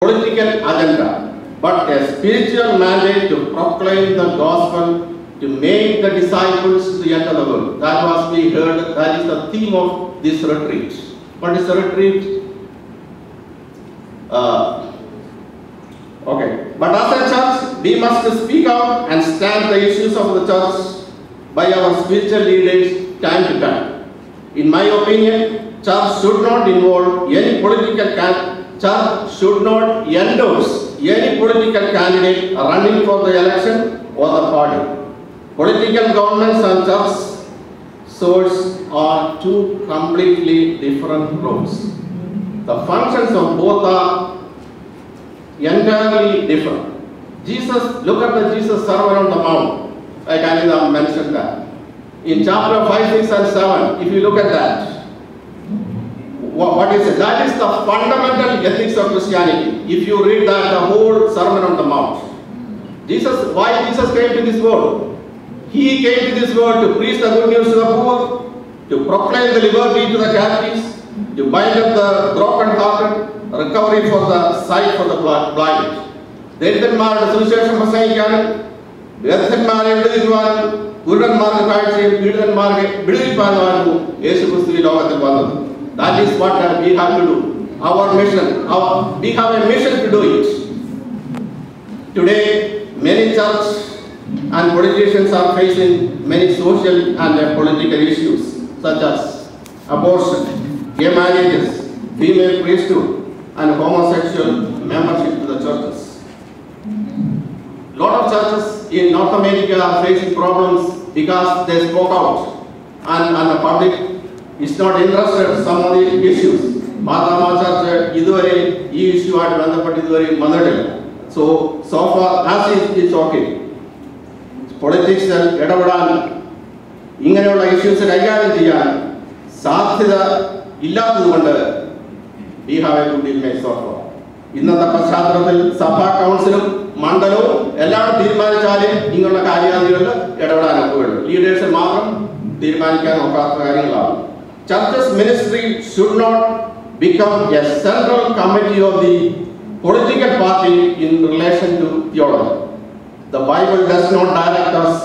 political agenda, but a spiritual mandate to proclaim the gospel, to make the disciples to enter the world. That was we heard, that is the theme of this retreat. What is the retreat? Okay. But as a church, we must speak out and stand the issues of the church by our spiritual leaders time to time. In my opinion, church should not involve any political church should not endorse any political candidate running for the election or the party. Political governments and church source are two completely different roles. The functions of both are entirely different. Jesus, look at the Jesus Sermon on the Mount. I can mention that. In chapter 5, 6 and 7, if you look at that, what is it? That is the fundamental ethics of Christianity. If you read that, the whole Sermon on the Mount. Why Jesus came to this world? He came to this world to preach the good news to the poor, to proclaim the liberty to the captives, to bind up the broken-hearted, recovery for the sight for the blind. ദരിദ്രന്മാരുടെ സുവിശേഷം പ്രസംഗിക്കാനും വ്യർത്ഥന്മാരെ വിടുവിക്കുവാനും കുരുടന്മാർക്ക് കാഴ്ചയും പീഡിതന്മാരെ വിടുവിപ്പാനുമായിരുന്നു യേശുക്രിസ്തു ഈ ലോകത്തിൽ വന്നത്. That is what we have to do. Our mission. We have a mission to do it. Today, many church and politicians are facing many social and political issues such as abortion, gay marriages, female priesthood, and homosexual membership to the churches. A lot of churches in North America are facing problems because they spoke out and the public is not interested in some of the issues. Madhama Church iduvare ee issue aayittu bandhappettu iduvare vannittilla. So far as it's okay. Politics ഇടപെടാൻ ഇങ്ങനെയുള്ള issues കൈകാര്യം ചെയ്യാൻ സാധ്യത ഇല്ലാത്തതുകൊണ്ട് we have a good image so far. ഇന്നത്തെ പശ്ചാത്തലത്തിൽ സഭാ കൗൺസിലും മണ്ഡലവും എല്ലാം തീരുമാനിച്ചാലേ ഇങ്ങനെയുള്ള കാര്യാദികളിൽ ഇടപെടാൻ ഒക്കുകയുള്ളൂ. ലീഡേഴ്സ് മാത്രം തീരുമാനിക്കാൻ നോക്കാത്ത കാര്യങ്ങളാണ്. Church's ministry should not become a central committee of the political party in relation to theology. The Bible does not direct us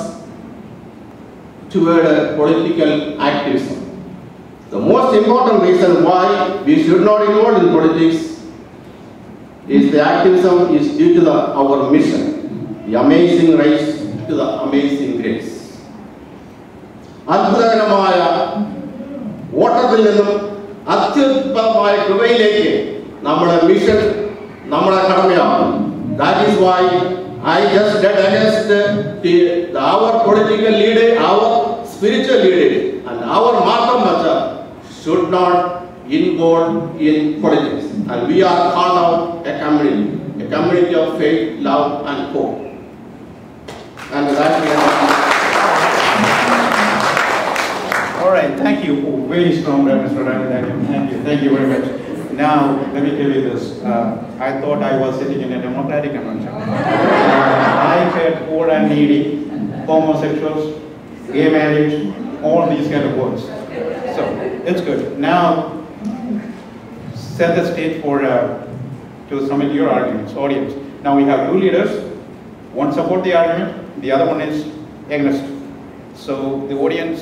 toward political activism. The most important reason why we should not involve in politics is the activism is due to our mission, the amazing race to the amazing grace. അത്ഭുതകരമായ ഓട്ടത്തിൽ നിന്നും അത്യുത്ഭവമായ കൃപയിലേക്ക് നമ്മുടെ mission നമ്മുടെ കടമയാണ്. That is why I just dead against our political leader, our spiritual leader, and our Martha Macha should not involve in politics. And we are called out a community of faith, love, and hope. And that is all right. Thank you. Oh, very strong, Mr. Ryan. Thank you very much. Now, let me tell you this. I thought I was sitting in a democratic convention. I heard poor and needy, homosexuals, gay marriage, all these kind of words. So, it's good. Now, set the stage for to submit your arguments, audience. Now we have two leaders. One support the argument, the other one is against. So, the audience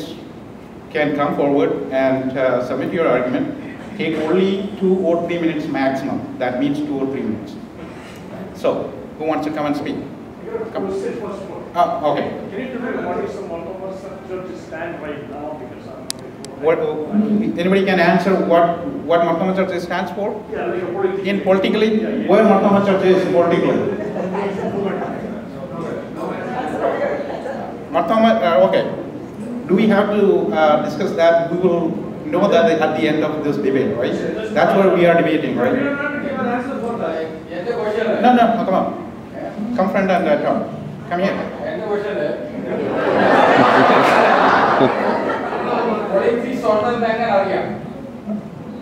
can come forward and submit your argument. Take only 2 or 3 minutes maximum. That means 2 or 3 minutes. So, who wants to come and speak? Come. Okay. Can you tell me what is the Martha Church stand right now? Because anybody can answer what Martha Church stands for? Yeah, like a politically. In politically? Yeah. Where Martha Church is politically? Martha, okay. Do we have to discuss that? We will know that at the end of this debate, right? That's where we are debating, right? No, come on. Come friend and talk. Come here.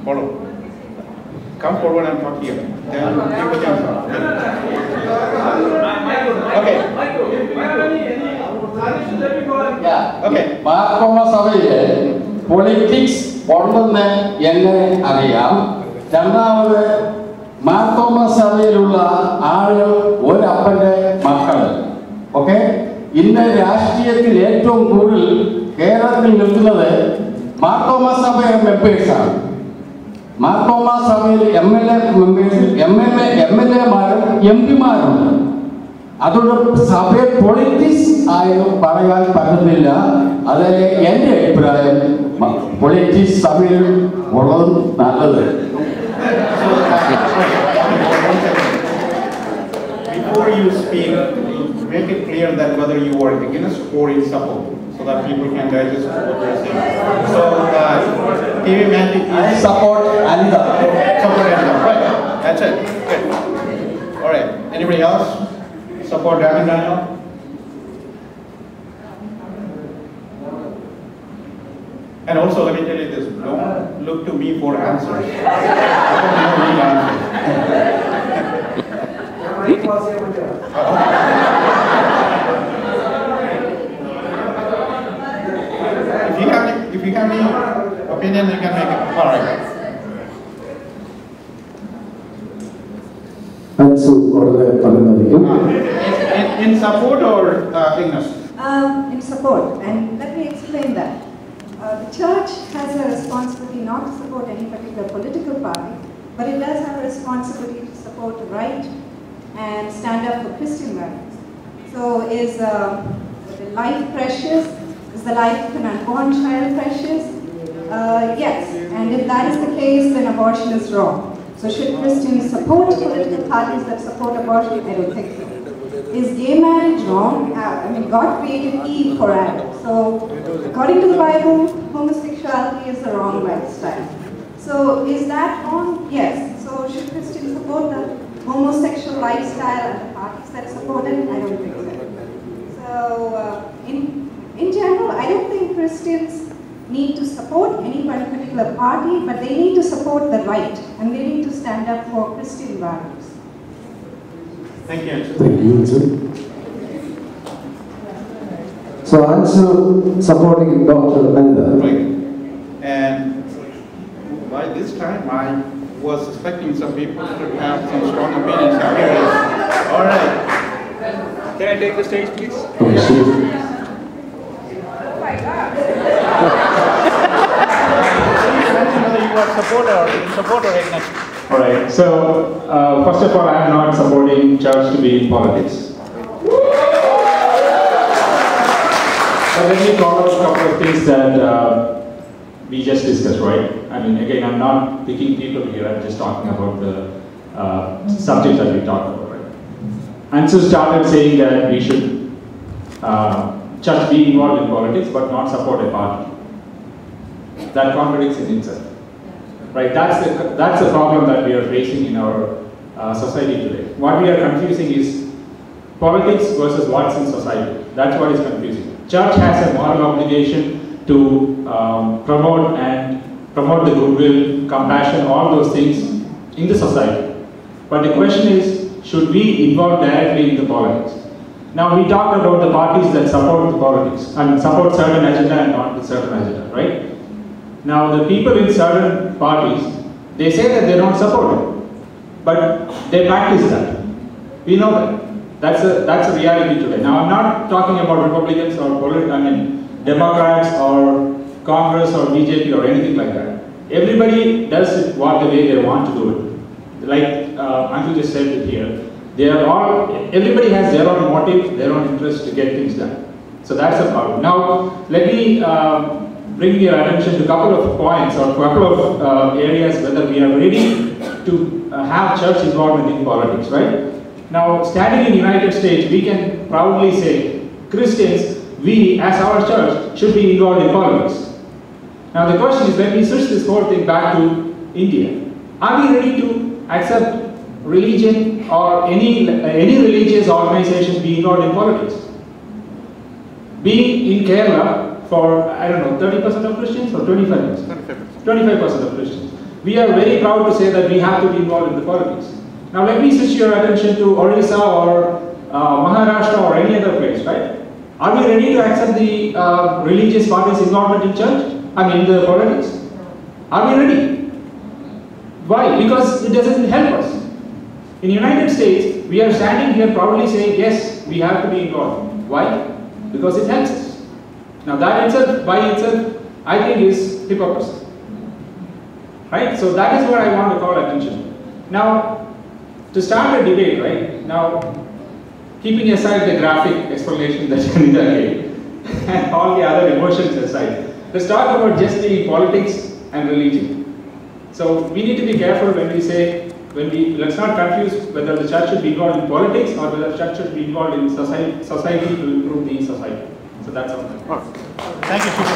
Follow. Come forward and talk here. Okay. Okay. Martha Savile, politics, Martha, Yenne, Aria, രണ്ടാമത് മാർത്തോമ സഭയിലുള്ള ആളുകൾ ഒരപ്പന്റെ മക്കൾ. Okay, ഇന്ന് രാഷ്ട്രീയത്തിൽ ഏറ്റവും കൂടുതൽ കേരളത്തിൽ നിൽക്കുന്നത് മാർത്തോമ സഭ മെമ്പേഴ്സാണ്. മാർത്തോമ സഭയിൽ MLA മെമ്പേഴ്സിൽ MLA-മാരും MP-മാരുണ്ട്. അതുകൊണ്ട് സഭയെ പൊളിറ്റിക്സ് ആയി പറയാൻ പറ്റുന്നില്ല. അതായത് എൻ്റെ അഭിപ്രായം പൊളിറ്റിക്സ് സഭയിൽ ഉള്ളത് നല്ലത്. Before you speak, make it clear that whether you are against or in support, so that people can digest what you're saying. So, TV Magic is Support Anita. support Anita, right? That's it. Good. All right. Anybody else support Daniel? And also, let me tell you this: don't look to me for answers. I don't need answers. If you have any opinion, you can make it. All right. In support or against? In support, and let me explain that. The church has a responsibility not to support any particular political party, but it does have a responsibility to support the right and stand up for Christian values. So is the life precious? Is the life of an unborn child precious? Yes, and if that is the case, then abortion is wrong. So should Christians support political parties that support abortion? I don't think so. Is gay marriage wrong? I mean, God created Eve for Adam. So according to the Bible, homosexuality is the wrong lifestyle. So is that wrong? Yes. So should Christians support the homosexual lifestyle and the parties that support it? I don't think so. So in general, I don't think Christians need to support any particular party, but they need to support the right, and they need to stand up for Christian values. Thank you. Thank you, sir. So also supporting Dr. Anita. Right. And by this time, I was suspecting some people to have some strong opinions. Here it is. All right. Can I take the stage, please? Okay, sure. Whether you are in support or against. All right. So first of all, I am not supporting church to be in politics. But let me call out a couple of things that we just discussed, right? I mean, again, I'm not picking people here. I'm just talking about the subject that we talked about, right? Ansu started saying that we should church be involved in politics, but not support a party. That contradicts in itself. Right, that's the problem that we are facing in our society today. What we are confusing is politics versus what's in society. That's what is confusing. Church has a moral obligation to promote the goodwill, compassion, all those things in the society. But the question is, should we involve directly in the politics? Now we talked about the parties that support the politics and support certain agenda and not the certain agenda, right? Now the people in certain parties, they say that they don't support it, but they practice that. We know that. That's a reality today. Now I'm not talking about Republicans or Democrats or Congress or BJP or anything like that. Everybody does it the way they want to do it. Like Uncle just said it here. Everybody has their own motive, their own interest to get things done. So that's the problem. Now let me bring your attention to a couple of points or a couple of areas whether we are ready to have church involvement in politics, right? Now, standing in the United States, we can proudly say, Christians, we as our church should be involved in politics. Now the question is, when we switch this whole thing back to India, are we ready to accept religion or any religious organization be involved in politics? Being in Kerala, for, I don't know, 30% of Christians or 25%? 25% of Christians. We are very proud to say that we have to be involved in the politics. Now let me switch your attention to Orissa or Maharashtra or any other place, right? Are we ready to accept the religious parties' involvement in church? In the politics? Are we ready? Why? Because it doesn't help us. In the United States, we are standing here proudly saying, yes, we have to be involved. Why? Because it helps us. Now that itself, by itself, I think is hypocrisy. Right? So that is what I want to call attention. Now, to start a debate, right? Now, keeping aside the graphic explanation that Anita gave, and all the other emotions aside, let's talk about just the politics and religion. So we need to be careful when we say, let's not confuse whether the church should be involved in politics or whether the church should be involved in society to improve the society. So that's all. Thank you, Chief.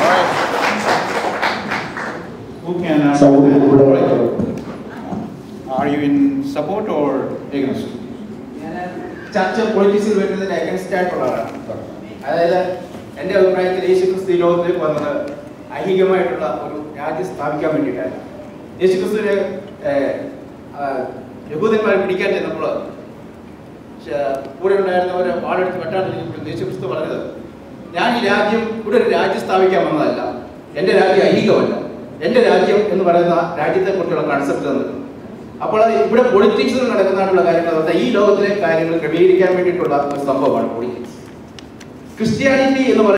All right. Who can are you in support or against? ചർച്ച പൊളിറ്റിക്സിൽ വരുന്നതിന് against ആയിട്ടുള്ളതാണ്. അതായത് എൻ്റെ അഭിപ്രായത്തിൽ യേശുക്രിസ്തു ഈ ലോകത്തിലേക്ക് വന്നത് ഐഹികമായിട്ടുള്ള ഒരു രാജ്യം സ്ഥാപിക്കാൻ വേണ്ടിയിട്ടാണ്. യേശുക്രിസ്തുവിനെ യഹൂദന്മാരെ പിടിക്കാൻ ചെന്നപ്പോൾ കൂടെ ഉണ്ടായിരുന്നവരെ വാളെടുത്ത് വെട്ടാണ്ടിരിക്കുമ്പോൾ യേശുക്രിസ്തു പറഞ്ഞത്, ഞാൻ ഈ രാജ്യം ഇവിടെ ഒരു രാജ്യം സ്ഥാപിക്കാൻ വന്നതല്ല, എൻ്റെ രാജ്യം ഐഹികമല്ല, എൻ്റെ രാജ്യം എന്ന് പറയുന്ന രാജ്യത്തെക്കുറിച്ചുള്ള കൺസെപ്റ്റ് തന്നത്. അപ്പോൾ ഇവിടെ പൊളിറ്റിക്സിൽ നടക്കുന്നതായിട്ടുള്ള കാര്യങ്ങൾ പറഞ്ഞാൽ ഈ ലോകത്തിലെ കാര്യങ്ങൾ ക്രമീകരിക്കാൻ വേണ്ടിയിട്ടുള്ള ഒരു സംഭവമാണ് പൊളിറ്റിക്സ്. ക്രിസ്ത്യാനിറ്റി എന്ന് പറയുന്നത്